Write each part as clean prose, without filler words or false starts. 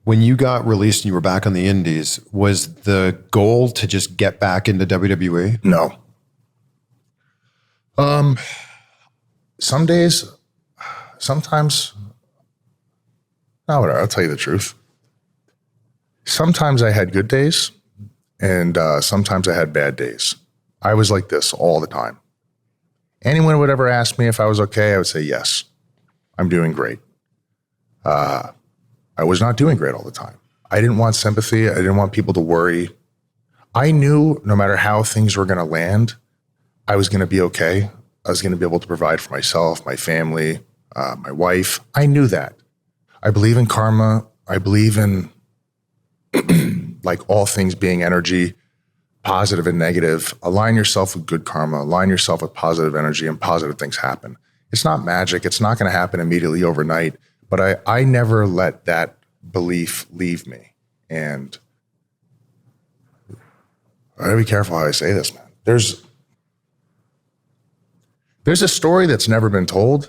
When you got released and you were back on the indies, was the goal to just get back into WWE? No. Some days, sometimes, no, whatever, I'll tell you the truth. Sometimes I had good days and sometimes I had bad days. I was like this all the time. Anyone would ever ask me if I was okay, I would say, yes, I'm doing great. I was not doing great all the time. I didn't want sympathy. I didn't want people to worry. I knew no matter how things were going to land, I was going to be okay. I was going to be able to provide for myself, my family, my wife. I knew that. I believe in karma. I believe in like all things being energy, positive and negative. Align yourself with good karma. Align yourself with positive energy and positive things happen. It's not magic. It's not going to happen immediately overnight. But I never let that belief leave me. And I gotta be careful how I say this, man. There's a story that's never been told.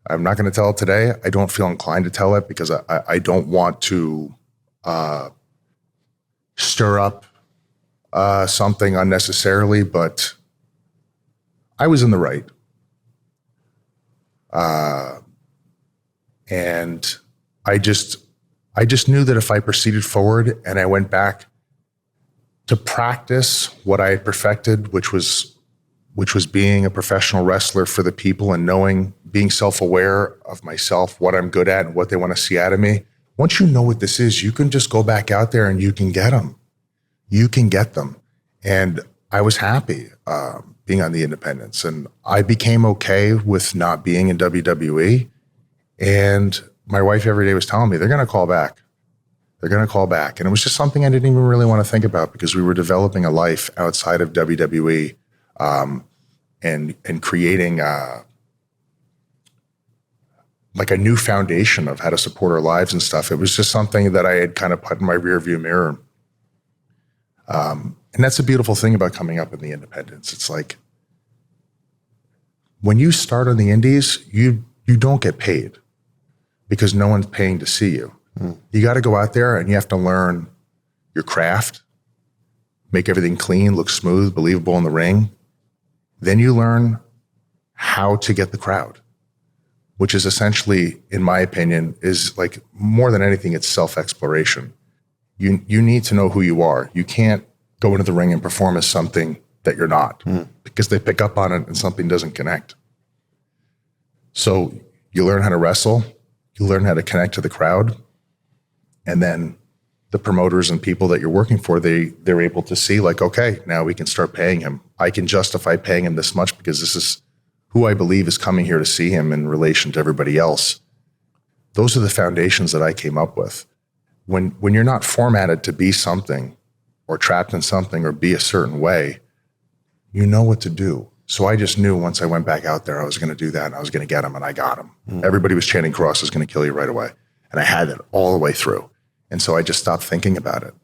I'm not going to tell it today. I don't feel inclined to tell it because I don't want to stir up something unnecessarily, but I was in the right. And I just knew that if I proceeded forward and I went back to practice what I had perfected, which was being a professional wrestler for the people and being self-aware of myself, what I'm good at and what they want to see out of me. Once you know what this is, you can just go back out there and you can get them. You can get them. And I was happy being on the independents, and I became okay with not being in WWE. And my wife every day was telling me, they're going to call back. They're going to call back. And it was just something I didn't even really want to think about because we were developing a life outside of WWE and creating like a new foundation of how to support our lives and stuff. It was just something that I had kind of put in my rearview mirror. And that's the beautiful thing about coming up in the independents. It's like when you start on the indies, you don't get paid because no one's paying to see you. You got to go out there and you have to learn your craft, make everything clean, look smooth, believable in the ring. Then you learn how to get the crowd, which is essentially, in my opinion, is like more than anything, it's self-exploration. You need to know who you are. You can't go into the ring and perform as something that you're not because they pick up on it and something doesn't connect. So you learn how to wrestle, you learn how to connect to the crowd, and then the promoters and people that you're working for, they're able to see like, okay, now we can start paying him. I can justify paying him this much because this is who I believe is coming here to see him in relation to everybody else. Those are the foundations that I came up with. When you're not formatted to be something or trapped in something or be a certain way, you know what to do. So I just knew once I went back out there, I was going to do that and I was going to get him, and I got him. Everybody was chanting Kross is going to kill you right away. And I had it all the way through. And so I just stopped thinking about it.